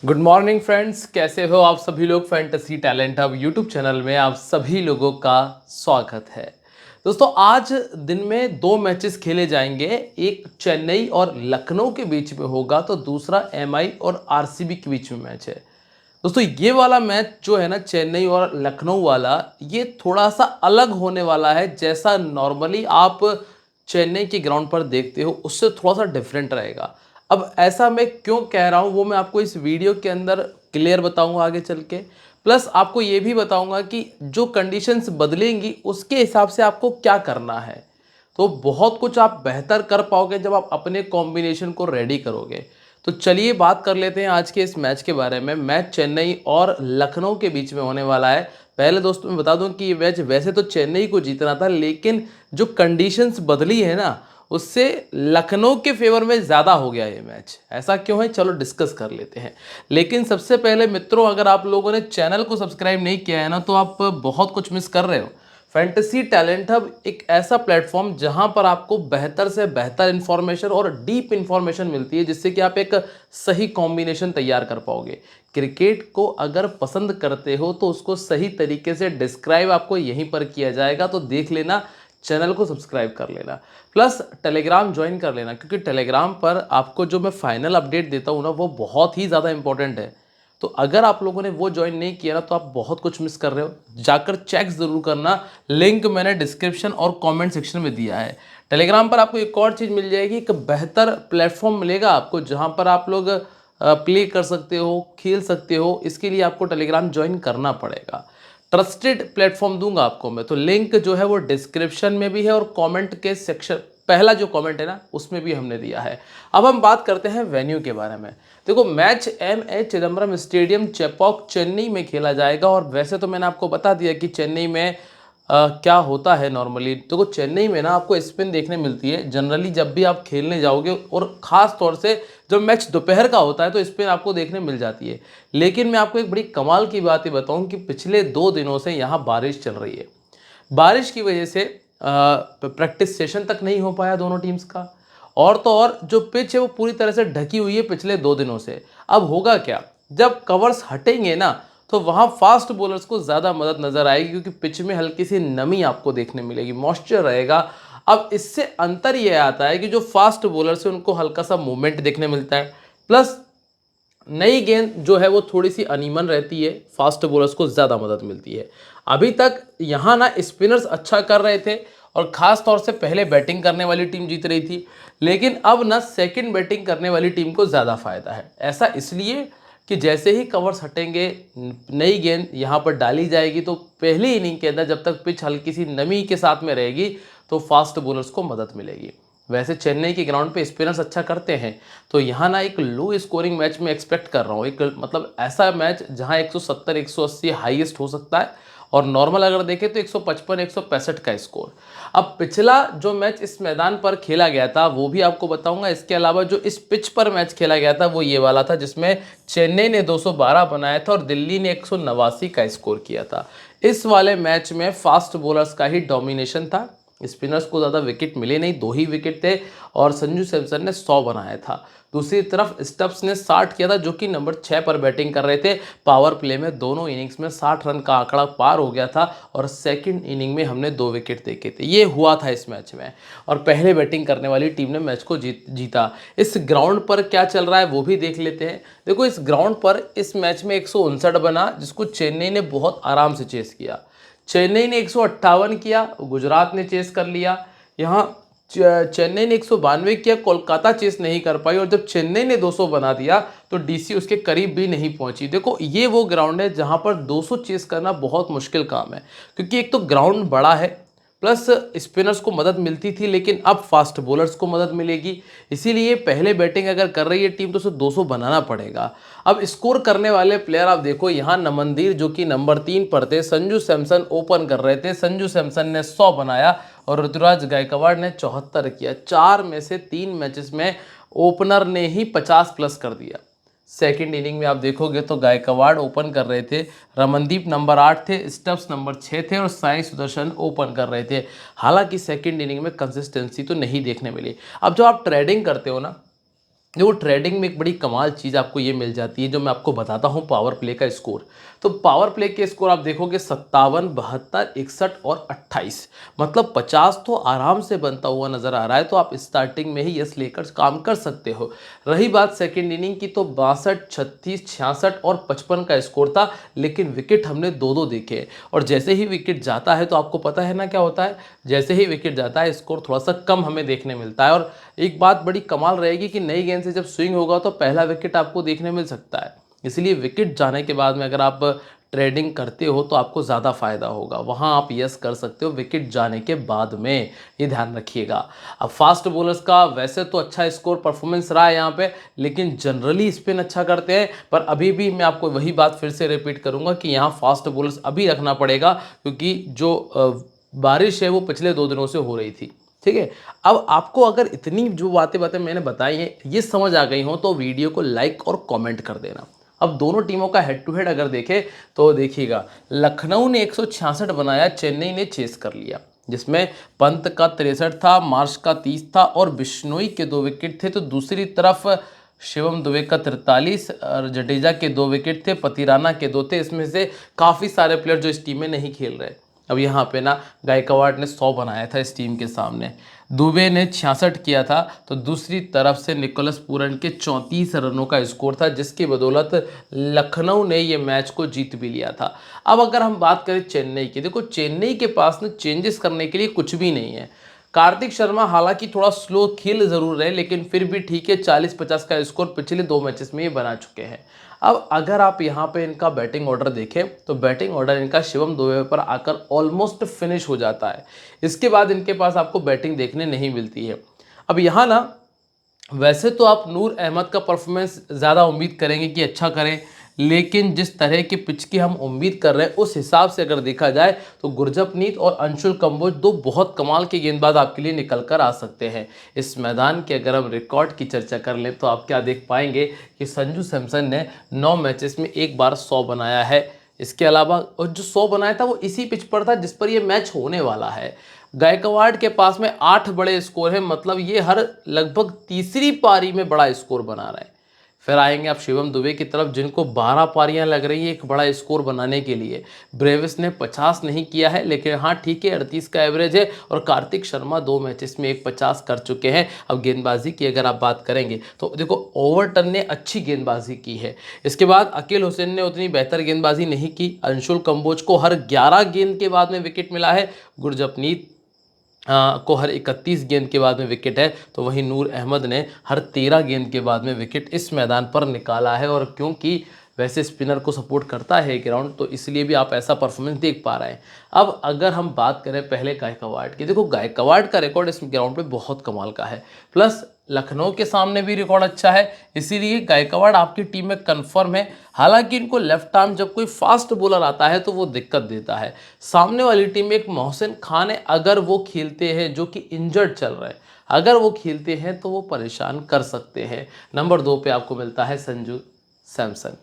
Good morning friends, कैसे हो आप सभी लोग। Fantasy talent hub YouTube channel में आप सभी लोगों का स्वागत है। दोस्तों, आज दिन में दो मैचेस खेले जाएंगे। एक चेन्नई और लखनऊ के बीच में होगा, तो दूसरा एमआई और आरसीबी के बीच में मैच है। दोस्तों, ये वाला मैच जो है ना, चेन्नई और लखनऊ वाला, ये थोड़ा सा अलग होने वाला है। जैसा नॉर्मली आप चेन्नई के ग्राउंड पर देखते हो, उससे थोड़ा सा डिफरेंट रहेगा। अब ऐसा मैं क्यों कह रहा हूँ, वो मैं आपको इस वीडियो के अंदर क्लियर बताऊंगा आगे चल के। प्लस आपको ये भी बताऊंगा कि जो कंडीशंस बदलेंगी उसके हिसाब से आपको क्या करना है। तो बहुत कुछ आप बेहतर कर पाओगे जब आप अपने कॉम्बिनेशन को रेडी करोगे। तो चलिए बात कर लेते हैं आज के इस मैच के बारे में। मैच चेन्नई और लखनऊ के बीच में होने वाला है। पहले दोस्तों मैं बता दूं कि ये मैच वैसे तो चेन्नई को जीतना था, लेकिन जो कंडीशंस बदली है ना, उससे लखनऊ के फेवर में ज़्यादा हो गया ये मैच। ऐसा क्यों है, चलो डिस्कस कर लेते हैं। लेकिन सबसे पहले मित्रों, अगर आप लोगों ने चैनल को सब्सक्राइब नहीं किया है ना, तो आप बहुत कुछ मिस कर रहे हो। फैंटेसी टैलेंट हब एक ऐसा प्लेटफॉर्म जहां पर आपको बेहतर से बेहतर इंफॉर्मेशन और डीप इंफॉर्मेशन मिलती है, जिससे कि आप एक सही कॉम्बिनेशन तैयार कर पाओगे। क्रिकेट को अगर पसंद करते हो तो उसको सही तरीके से डिस्क्राइब आपको यहीं पर किया जाएगा, तो देख लेना, चैनल को सब्सक्राइब कर लेना। प्लस टेलीग्राम ज्वाइन कर लेना, क्योंकि टेलीग्राम पर आपको जो मैं फाइनल अपडेट देता हूँ ना, वो बहुत ही ज़्यादा इंपॉर्टेंट है। तो अगर आप लोगों ने वो ज्वाइन नहीं किया ना, तो आप बहुत कुछ मिस कर रहे हो। जाकर चेक ज़रूर करना, लिंक मैंने डिस्क्रिप्शन और कमेंट सेक्शन में दिया है। टेलीग्राम पर आपको एक और चीज़ मिल जाएगी, एक बेहतर प्लेटफॉर्म मिलेगा आपको, जहाँ पर आप लोग प्ले कर सकते हो, खेल सकते हो। इसके लिए आपको टेलीग्राम ज्वाइन करना पड़ेगा। ट्रस्टेड प्लेटफॉर्म दूंगा आपको मैं, तो लिंक जो है वो डिस्क्रिप्शन में भी है और कमेंट के सेक्शन, पहला जो कमेंट है ना, उसमें भी हमने दिया है। अब हम बात करते हैं वेन्यू के बारे में। देखो, match MA Chidambaram stadium, Chepauk, Chennai में खेला जाएगा। और वैसे तो मैंने आपको बता दिया कि चेन्नई में क्या होता है नॉर्मली। देखो, चेन्नई में ना आपको स्पिन देखने मिलती है जनरली जब भी आप खेलने जाओगे, और ख़ास तौर से जब मैच दोपहर का होता है तो स्पिन आपको देखने मिल जाती है। लेकिन मैं आपको एक बड़ी कमाल की बात ही बताऊं कि पिछले 2 दिनों से यहाँ बारिश चल रही है। बारिश की वजह से प्रैक्टिस सेशन तक नहीं हो पाया दोनों टीम्स का। और तो और जो पिच है वो पूरी तरह से ढकी हुई है पिछले 2 दिनों से। अब होगा क्या, जब कवर्स हटेंगे ना, तो वहाँ फास्ट बॉलर्स को ज़्यादा मदद नज़र आएगी, क्योंकि पिच में हल्की सी नमी आपको देखने मिलेगी, मॉइस्चर रहेगा। अब इससे अंतर ये आता है कि जो फास्ट बॉलर्स है उनको हल्का सा मूवमेंट देखने मिलता है। प्लस नई गेंद जो है वो थोड़ी सी अनइवन रहती है, फास्ट बॉलर्स को ज़्यादा मदद मिलती है। अभी तक यहाँ ना स्पिनर्स अच्छा कर रहे थे, और ख़ास तौर से पहले बैटिंग करने वाली टीम जीत रही थी। लेकिन अब ना सेकंड बैटिंग करने वाली टीम को ज़्यादा फायदा है। ऐसा इसलिए कि जैसे ही कवर्स हटेंगे, नई गेंद यहाँ पर डाली जाएगी, तो पहली इनिंग के अंदर जब तक पिच हल्की सी नमी के साथ में रहेगी, तो फास्ट बॉलर्स को मदद मिलेगी। वैसे चेन्नई के ग्राउंड पे स्पिनर्स अच्छा करते हैं, तो यहाँ ना एक लो स्कोरिंग मैच में एक्सपेक्ट कर रहा हूँ। एक मतलब ऐसा मैच जहाँ 170 180 हाईएस्ट हो सकता है, और नॉर्मल अगर देखें तो 155 165 का स्कोर। अब पिछला जो मैच इस मैदान पर खेला गया था वो भी आपको बताऊंगा। इसके अलावा जो इस पिच पर मैच खेला गया था वो ये वाला था, जिसमें चेन्नई ने 212 बनाया था और दिल्ली ने 189 का स्कोर किया था। इस वाले मैच में फास्ट बॉलर्स का ही डोमिनेशन था, स्पिनर्स को ज़्यादा विकेट मिले नहीं, 2 ही विकेट थे, और संजू सैमसन ने 100 बनाया था। दूसरी तरफ स्टब्स ने 60 किया था, जो कि नंबर 6 पर बैटिंग कर रहे थे। पावर प्ले में दोनों इनिंग्स में 60 रन का आंकड़ा पार हो गया था, और सेकंड इनिंग में हमने 2 विकेट देखे थे। ये हुआ था इस मैच में, और पहले बैटिंग करने वाली टीम ने मैच को जीता। इस ग्राउंड पर क्या चल रहा है वो भी देख लेते हैं। देखो, इस ग्राउंड पर इस मैच में 159 बना, जिसको चेन्नई ने बहुत आराम से चेस किया। चेन्नई ने 158 किया, गुजरात ने चेस कर लिया। यहाँ चेन्नई ने 192 किया, कोलकाता चेस नहीं कर पाई, और जब चेन्नई ने 200 बना दिया तो डीसी उसके करीब भी नहीं पहुंची। देखो, ये वो ग्राउंड है जहां पर 200 चेस करना बहुत मुश्किल काम है, क्योंकि एक तो ग्राउंड बड़ा है, प्लस स्पिनर्स को मदद मिलती थी, लेकिन अब फास्ट बॉलर्स को मदद मिलेगी। इसीलिए पहले बैटिंग अगर कर रही है टीम तो उसे 200 बनाना पड़ेगा। अब स्कोर करने वाले प्लेयर आप देखो, यहाँ नमनदीर जो कि नंबर 3 पर थे, संजू सैमसन ओपन कर रहे थे, संजू सैमसन ने 100 बनाया, और ऋतुराज गायकवाड़ ने 74 किया। 4 में से 3 मैचेस में ओपनर ने ही 50 प्लस कर दिया। सेकंड इनिंग में आप देखोगे तो गायकवाड़ ओपन कर रहे थे, रमनदीप नंबर 8 थे, स्टब्स नंबर 6 थे, और साई सुदर्शन ओपन कर रहे थे। हालांकि सेकंड इनिंग में कंसिस्टेंसी तो नहीं देखने मिली। अब जब आप ट्रेडिंग करते हो ना, जो ट्रेडिंग में एक बड़ी कमाल चीज़ आपको ये मिल जाती है, जो मैं आपको बताता हूँ पावर प्ले का स्कोर। तो पावर प्ले के स्कोर आप देखोगे 57, 72, 61 और 28, मतलब 50 तो आराम से बनता हुआ नजर आ रहा है। तो आप स्टार्टिंग में ही यस लेकर काम कर सकते हो। रही बात सेकेंड इनिंग की, तो 62, 36, 66 और 55 का स्कोर था, लेकिन विकेट हमने दो दो देखे। और जैसे ही विकेट जाता है तो आपको पता है ना क्या होता है, जैसे ही विकेट जाता है स्कोर थोड़ा सा कम हमें देखने मिलता है। और एक बात बड़ी कमाल रहेगी कि नई गेंद से जब स्विंग होगा तो पहला विकेट आपको देखने मिल सकता है। इसलिए विकेट जाने के बाद में अगर आप ट्रेडिंग करते हो तो आपको ज़्यादा फायदा होगा, वहां आप यस कर सकते हो विकेट जाने के बाद में, ये ध्यान रखिएगा। अब फास्ट बॉलर्स का वैसे तो अच्छा स्कोर परफॉर्मेंस रहा है यहाँ पे, लेकिन जनरली स्पिन अच्छा करते हैं। पर अभी भी मैं आपको वही बात फिर से रिपीट करूंगा कि यहाँ फास्ट बॉलर्स अभी रखना पड़ेगा, क्योंकि जो बारिश है वो पिछले 2 दिनों से हो रही थी। ठीक है। अब आपको अगर इतनी जो बातें बातें मैंने बताई हैं ये समझ आ गई हो तो वीडियो को लाइक और कमेंट कर देना। अब दोनों टीमों का हेड टू हेड अगर देखें तो देखिएगा, लखनऊ ने 166 बनाया, चेन्नई ने चेस कर लिया, जिसमें पंत का 63 था, मार्श का 30 था और बिश्नोई के 2 विकेट थे। तो दूसरी तरफ शिवम दुबे का 43 और जडेजा के 2 विकेट थे, पतिराना के 2 थे। इसमें से काफ़ी सारे प्लेयर जो इस टीम में नहीं खेल रहे। अब यहाँ पे ना गायकवाड़ ने 100 बनाया था इस टीम के सामने, दुबे ने 66 किया था। तो दूसरी तरफ से निकोलस पूरन के 34 रनों का स्कोर था, जिसकी बदौलत लखनऊ ने ये मैच को जीत भी लिया था। अब अगर हम बात करें चेन्नई की, देखो चेन्नई के पास ना चेंजेस करने के लिए कुछ भी नहीं है। कार्तिक शर्मा हालांकि थोड़ा स्लो खेल जरूर रहे, लेकिन फिर भी ठीक है, 40-50 का स्कोर पिछले 2 मैचेस में ये बना चुके हैं। अब अगर आप यहाँ पे इनका बैटिंग ऑर्डर देखें तो बैटिंग ऑर्डर इनका शिवम दुबे पर आकर ऑलमोस्ट फिनिश हो जाता है। इसके बाद इनके पास आपको बैटिंग देखने नहीं मिलती है। अब यहाँ ना वैसे तो आप नूर अहमद का परफॉर्मेंस ज़्यादा उम्मीद करेंगे कि अच्छा करें, लेकिन जिस तरह की पिच की हम उम्मीद कर रहे हैं उस हिसाब से अगर देखा जाए तो गुरजपनीत और अंशुल कंबोज 2 बहुत कमाल के गेंदबाज आपके लिए निकल कर आ सकते हैं। इस मैदान के अगर हम रिकॉर्ड की चर्चा कर लें तो आप क्या देख पाएंगे कि संजू सैमसन ने 9 मैचेस में एक बार 100 बनाया है। इसके अलावा और जो 100 बनाया था वो इसी पिच पर था जिस पर ये मैच होने वाला है। गायकवाड़ के पास में 8 बड़े स्कोर हैं, मतलब ये हर लगभग तीसरी पारी में बड़ा स्कोर बना रहे हैं। फिर आएंगे आप शिवम दुबे की तरफ, जिनको 12 पारियां लग रही है एक बड़ा स्कोर बनाने के लिए। ब्रेविस ने 50 नहीं किया है, लेकिन हाँ ठीक है 38 का एवरेज है। और कार्तिक शर्मा 2 मैचेस में एक 50 कर चुके हैं। अब गेंदबाजी की अगर आप बात करेंगे तो देखो ओवरटन ने अच्छी गेंदबाजी की है। इसके बाद अकील हुसैन ने उतनी बेहतर गेंदबाजी नहीं की। अंशुल कंबोज को हर 11 गेंद के बाद में विकेट मिला है। गुरजपनीत को हर 31 गेंद के बाद में विकेट है। तो वहीं नूर अहमद ने हर 13 गेंद के बाद में विकेट इस मैदान पर निकाला है। और क्योंकि वैसे स्पिनर को सपोर्ट करता है ग्राउंड, तो इसलिए भी आप ऐसा परफॉर्मेंस देख पा रहे हैं। अब अगर हम बात करें पहले गायकवाड़ की, देखो गायकवाड़ का रिकॉर्ड इस ग्राउंड पे बहुत कमाल का है, प्लस लखनऊ के सामने भी रिकॉर्ड अच्छा है, इसीलिए गायकवाड़ आपकी टीम में कंफर्म है। हालांकि इनको लेफ्ट आर्म जब कोई फास्ट बॉलर आता है तो वो दिक्कत देता है। सामने वाली टीम में एक मोहसिन खान है, अगर वो खेलते हैं जो कि इंजर्ड चल रहे हैं, अगर वो खेलते हैं तो वो परेशान कर सकते हैं। नंबर 2 पे आपको मिलता है संजू सैमसन।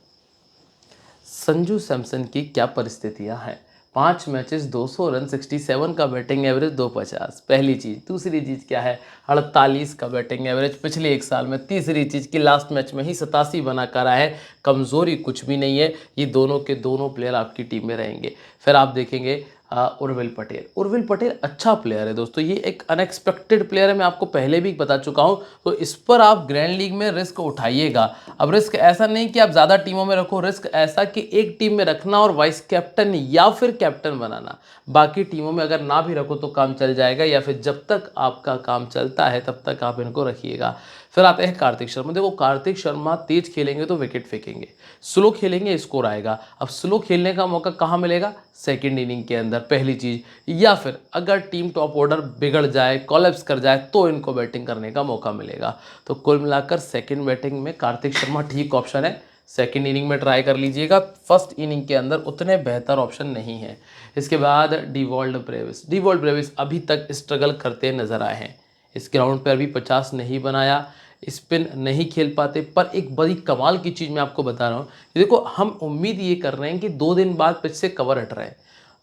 संजू सैमसन की क्या परिस्थितियां हैं, 5 मैचेस 200 रन, 67 का बैटिंग एवरेज, 250। पहली चीज़। दूसरी चीज़ क्या है, 48 का बैटिंग एवरेज पिछले एक साल में। तीसरी चीज़ कि लास्ट मैच में ही 87 बना कर आए हैं। कमज़ोरी कुछ भी नहीं है, ये दोनों के दोनों प्लेयर आपकी टीम में रहेंगे। फिर आप देखेंगे उर्विल पटेल। उर्विल पटेल अच्छा प्लेयर है दोस्तों, ये एक अनएक्सपेक्टेड प्लेयर है, मैं आपको पहले भी बता चुका हूँ। तो इस पर आप ग्रैंड लीग में रिस्क उठाइएगा। अब रिस्क ऐसा नहीं कि आप ज़्यादा टीमों में रखो, रिस्क ऐसा कि एक टीम में रखना और वाइस कैप्टन या फिर कैप्टन बनाना। बाकी टीमों में अगर ना भी रखो तो काम चल जाएगा, या फिर जब तक आपका काम चलता है तब तक आप इनको रखिएगा। फिर आते हैं कार्तिक शर्मा। देखो कार्तिक शर्मा तेज खेलेंगे तो विकेट फेंकेंगे, स्लो खेलेंगे स्कोर आएगा। अब स्लो खेलने का मौका कहाँ मिलेगा, सेकंड इनिंग के अंदर, पहली चीज़। या फिर अगर टीम टॉप ऑर्डर बिगड़ जाए, कोलैप्स कर जाए, तो इनको बैटिंग करने का मौका मिलेगा। तो कुल मिलाकर सेकंड बैटिंग में कार्तिक शर्मा ठीक ऑप्शन है। सेकंड इनिंग में ट्राई कर लीजिएगा, फर्स्ट इनिंग के अंदर उतने बेहतर ऑप्शन नहीं है। इसके बाद डिवॉल्ड ब्रेविस। डिवॉल्ड ब्रेविस अभी तक स्ट्रगल करते नजर आए हैं। इस ग्राउंड पर अभी 50 नहीं बनाया, स्पिन नहीं खेल पाते। पर एक बड़ी कमाल की चीज़ मैं आपको बता रहा हूँ, देखो हम उम्मीद ये कर रहे हैं कि 2 दिन बाद पिच से कवर हट रहे हैं।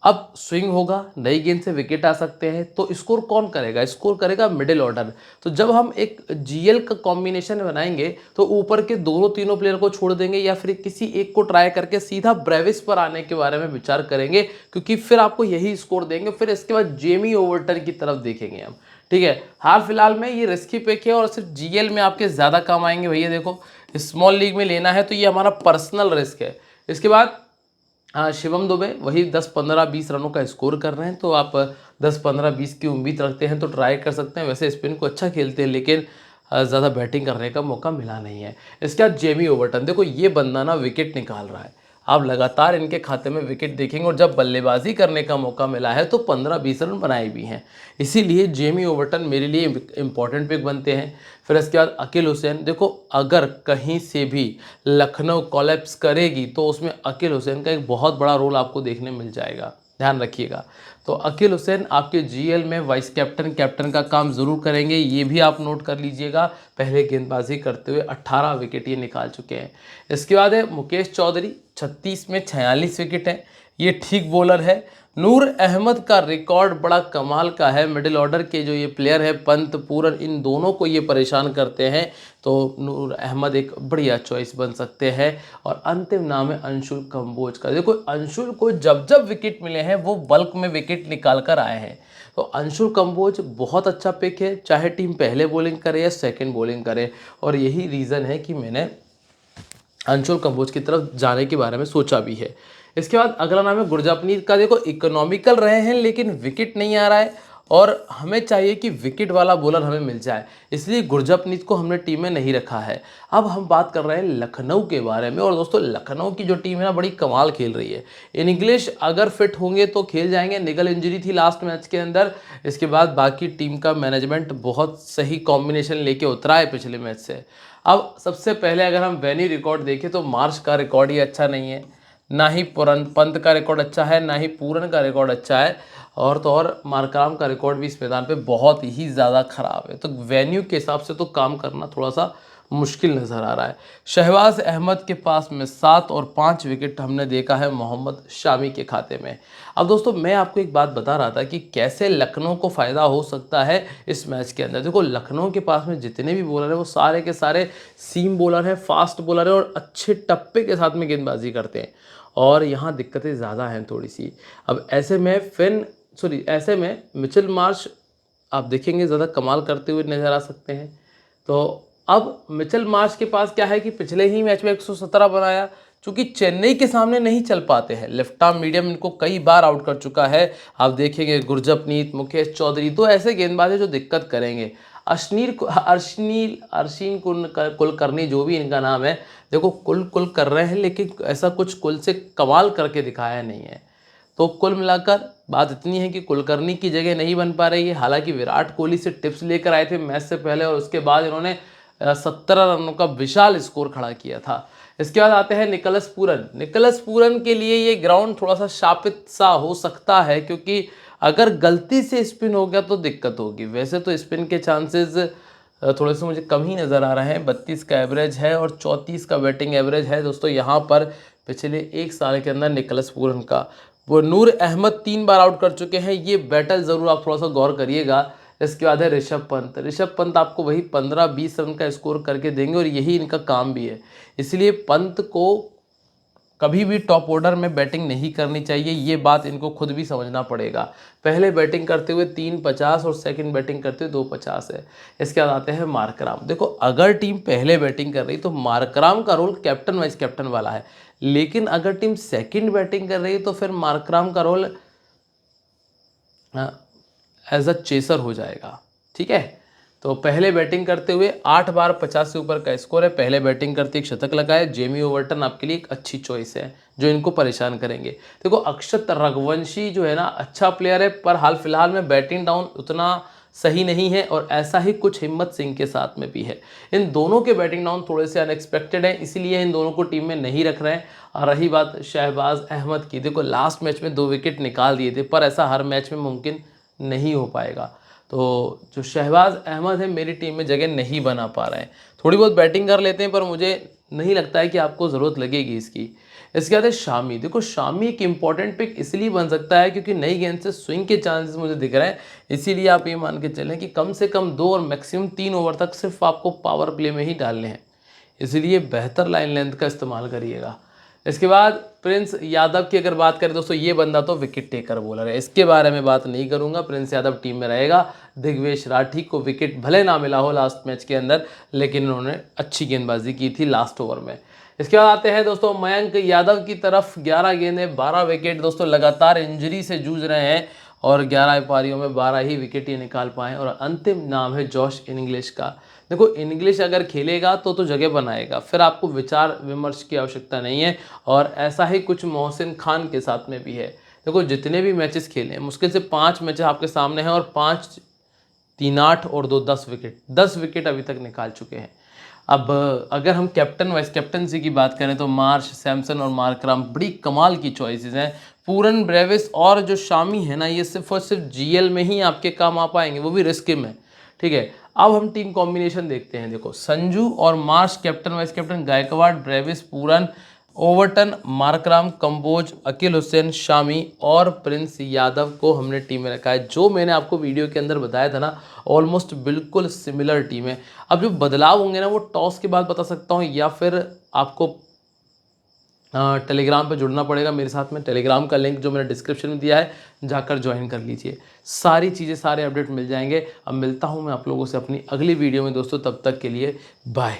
अब स्विंग होगा, नई गेंद से विकेट आ सकते हैं, तो स्कोर कौन करेगा? स्कोर करेगा मिडिल ऑर्डर। तो जब हम एक जीएल का कॉम्बिनेशन बनाएंगे तो ऊपर के दोनों तीनों प्लेयर को छोड़ देंगे या फिर किसी एक को ट्राई करके सीधा ब्रेविस पर आने के बारे में विचार करेंगे, क्योंकि फिर आपको यही स्कोर देंगे। फिर इसके बाद जेमी ओवर्टन की तरफ देखेंगे हम, ठीक है। हाल फिलहाल में ये रिस्की पिक है और सिर्फ जीएल में आपके ज़्यादा काम आएंगे भैया। देखो, स्मॉल लीग में लेना है तो ये हमारा पर्सनल रिस्क है। इसके बाद शिवम दुबे वही 10-15-20 रनों का स्कोर कर रहे हैं, तो आप 10-15-20 की उम्मीद रखते हैं तो ट्राई कर सकते हैं। वैसे स्पिन को अच्छा खेलते हैं, लेकिन ज़्यादा बैटिंग करने का मौका मिला नहीं है। इसके बाद जेमी ओवर्टन, देखो ये बंदा ना विकेट निकाल रहा है, आप लगातार इनके खाते में विकेट देखेंगे और जब बल्लेबाजी करने का मौका मिला है तो 15-20 रन बनाए भी हैं। इसीलिए जेमी ओवर्टन मेरे लिए इंपॉर्टेंट पिक बनते हैं। फिर इसके बाद अकील हुसैन, देखो अगर कहीं से भी लखनऊ कोलैप्स करेगी तो उसमें अकील हुसैन का एक बहुत बड़ा रोल आपको देखने मिल जाएगा, ध्यान रखिएगा। तो अकील हुसैन आपके जीएल में वाइस कैप्टन का काम ज़रूर करेंगे, ये भी आप नोट कर लीजिएगा। पहले गेंदबाजी करते हुए 18 विकेट ये निकाल चुके हैं। इसके बाद है मुकेश चौधरी, 36 में 46 विकेट हैं, ये ठीक बॉलर है। नूर अहमद का रिकॉर्ड बड़ा कमाल का है। मिडिल ऑर्डर के जो ये प्लेयर है पंत पूरन, इन दोनों को ये परेशान करते हैं, तो नूर अहमद एक बढ़िया चॉइस बन सकते हैं। और अंतिम नाम है अंशुल कंबोज का। देखो अंशुल को जब जब विकेट मिले हैं वो बल्क में विकेट निकाल कर आए हैं, तो अंशुल कंबोज बहुत अच्छा पिक है, चाहे टीम पहले बॉलिंग करे या सेकेंड बॉलिंग करे। और यही रीज़न है कि मैंने अंशुल कंबोज की तरफ जाने के बारे में सोचा भी है। इसके बाद अगला नाम है गुरजापनीत का। देखो इकोनॉमिकल रहे हैं लेकिन विकेट नहीं आ रहा है और हमें चाहिए कि विकेट वाला बॉलर हमें मिल जाए, इसलिए गुरजापनीत को हमने टीम में नहीं रखा है। अब हम बात कर रहे हैं लखनऊ के बारे में, और दोस्तों लखनऊ की जो टीम है ना बड़ी कमाल खेल रही है। इन इंग्लिश अगर फिट होंगे तो खेल जाएंगे, निगल इंजरी थी लास्ट मैच के अंदर। इसके बाद बाकी टीम का मैनेजमेंट बहुत सही कॉम्बिनेशन लेके उतरा है पिछले मैच से। अब सबसे पहले अगर हम वेन्यू रिकॉर्ड देखें तो मार्च का रिकॉर्ड ही अच्छा नहीं है, ना ही पंत का रिकॉर्ड अच्छा है, ना ही पूरन का रिकॉर्ड अच्छा है, और तो और मार्कराम का रिकॉर्ड भी इस मैदान पे बहुत ही ज़्यादा ख़राब है। तो वेन्यू के हिसाब से तो काम करना थोड़ा सा मुश्किल नज़र आ रहा है। शहबाज अहमद के पास में 7 और 5 विकेट हमने देखा है मोहम्मद शामी के खाते में। अब दोस्तों मैं आपको एक बात बता रहा था कि कैसे लखनऊ को फ़ायदा हो सकता है इस मैच के अंदर। देखो लखनऊ के पास में जितने भी बॉलर हैं वो सारे के सारे सीम बॉलर हैं, फास्ट बॉलर हैं और अच्छे टप्पे के साथ में गेंदबाजी करते हैं, और यहाँ दिक्कतें ज़्यादा हैं थोड़ी सी। अब ऐसे में मिचेल मार्श आप देखेंगे ज़्यादा कमाल करते हुए नज़र आ सकते हैं। तो अब मिचेल मार्श के पास क्या है कि पिछले ही मैच में 117 बनाया, चूंकि चेन्नई के सामने नहीं चल पाते हैं, लेफ्ट आर्म मीडियम इनको कई बार आउट कर चुका है। आप देखेंगे गुरजपनीत, मुकेश चौधरी, तो ऐसे गेंदबाज हैं जो दिक्कत करेंगे। अर्शीन कुलकर्णी जो भी इनका नाम है, देखो कुल कर रहे हैं लेकिन ऐसा कुछ कुल से कमाल करके दिखाया नहीं है। तो कुल मिलाकर बात इतनी है कि कुलकर्णी की जगह नहीं बन पा रही है। हालांकि विराट कोहली से टिप्स लेकर आए थे मैच से पहले और उसके बाद इन्होंने 17 रनों का विशाल स्कोर खड़ा किया था। इसके बाद आते हैं निकलस पूरन के लिए ये ग्राउंड थोड़ा सा शापित सा हो सकता है, क्योंकि अगर गलती से स्पिन हो गया तो दिक्कत होगी। वैसे तो स्पिन के चांसेस थोड़े से मुझे कम ही नज़र आ रहे हैं। 32 का एवरेज है और 34 का बैटिंग एवरेज है दोस्तों यहाँ पर पिछले एक साल के अंदर निकलस पूरन का। वो नूर अहमद 3 बार आउट कर चुके हैं, ये बैटल ज़रूर आप थोड़ा सा गौर करिएगा। इसके बाद है ऋषभ पंत आपको वही 15-20 रन का स्कोर करके देंगे और यही इनका काम भी है। इसलिए पंत को कभी भी टॉप ऑर्डर में बैटिंग नहीं करनी चाहिए, ये बात इनको खुद भी समझना पड़ेगा। पहले बैटिंग करते हुए 350 और सेकंड बैटिंग करते हुए 250 है। इसके बाद आते हैं मार्कराम। देखो अगर टीम पहले बैटिंग कर रही तो मार्कराम का रोल कैप्टन वाइस कैप्टन वाला है, लेकिन अगर टीम सेकंड बैटिंग कर रही तो फिर मार्कराम का रोल एज अ चेसर हो जाएगा, ठीक है। तो पहले बैटिंग करते हुए 8 बार 50 से ऊपर का स्कोर है, पहले बैटिंग करते एक शतक लगाए। जेमी ओवर्टन आपके लिए एक अच्छी चॉइस है जो इनको परेशान करेंगे। देखो अक्षत रघुवंशी जो है ना अच्छा प्लेयर है, पर हाल फिलहाल में बैटिंग डाउन उतना सही नहीं है, और ऐसा ही कुछ हिम्मत सिंह के साथ में भी है। इन दोनों के बैटिंग डाउन थोड़े से अनएक्सपेक्टेड है, इसीलिए इन दोनों को टीम में नहीं रख रहे हैं। और रही बात शहबाज अहमद की, देखो लास्ट मैच में 2 विकेट निकाल दिए थे, पर ऐसा हर मैच में मुमकिन नहीं हो पाएगा। तो जो शहबाज अहमद है मेरी टीम में जगह नहीं बना पा रहे हैं। थोड़ी बहुत बैटिंग कर लेते हैं पर मुझे नहीं लगता है कि आपको ज़रूरत लगेगी इसकी। इसके बाद है शामी। देखो शामी एक इंपॉर्टेंट पिक इसलिए बन सकता है क्योंकि नई गेंद से स्विंग के चांसेस मुझे दिख रहे हैं, इसीलिए आप ये मान के चलें कि कम से कम 2 और मैक्सिमम 3 ओवर तक सिर्फ आपको पावर प्ले में ही डालने हैं, इसलिए बेहतर लाइन लेंथ का इस्तेमाल करिएगा। इसके बाद प्रिंस यादव की अगर बात करें दोस्तों, ये बंदा तो विकेट टेकर बॉलर है, इसके बारे में बात नहीं करूंगा। प्रिंस यादव टीम में रहेगा। दिग्वेश राठी को विकेट भले ना मिला हो लास्ट मैच के अंदर, लेकिन उन्होंने अच्छी गेंदबाजी की थी लास्ट ओवर में। इसके बाद आते हैं दोस्तों मयंक यादव की तरफ। 11 गेंदें 12 विकेट दोस्तों, लगातार इंजरी से जूझ रहे हैं और 11 पारियों में 12 ही विकेट ये निकाल पाए। और अंतिम नाम है जॉश इंग्लिश का। देखो इंग्लिश अगर खेलेगा तो जगह बनाएगा, फिर आपको विचार विमर्श की आवश्यकता नहीं है। और ऐसा ही कुछ मोहसिन खान के साथ में भी है। देखो जितने भी मैचेस खेले मुश्किल से 5 मैचेस आपके सामने हैं और 5 3 8 और 2 10 विकेट अभी तक निकाल चुके हैं। अब अगर हम कैप्टन वाइस कैप्टनसी की बात करें तो मार्श, सैमसन और मार्कराम बड़ी कमाल की चॉइसेस हैं। पूरन, ब्रेविस और जो शामी है ना, ये सिर्फ और सिर्फ जीएल में ही आपके काम आ पाएंगे, वो भी रिस्क में। ठीक है, अब हम टीम कॉम्बिनेशन देखते हैं। देखो संजू और Marsh captain vice captain, Gaikwad, Brevis, Pooran, Overton, Markram, Kamboj, Akeal Hosein, Shami और प्रिंस यादव को हमने टीम में रखा है। जो मैंने आपको वीडियो के अंदर बताया था ना, ऑलमोस्ट बिल्कुल सिमिलर टीम है। अब जो बदलाव होंगे ना वो टॉस के बाद बता सकता हूँ, या फिर आपको टेलीग्राम पे जुड़ना पड़ेगा मेरे साथ में। टेलीग्राम का लिंक जो मैंने डिस्क्रिप्शन में दिया है, जाकर ज्वाइन कर लीजिए। सारी चीज़ें, सारे अपडेट मिल जाएंगे। अब मिलता हूँ मैं आप लोगों से अपनी अगली वीडियो में दोस्तों, तब तक के लिए बाय।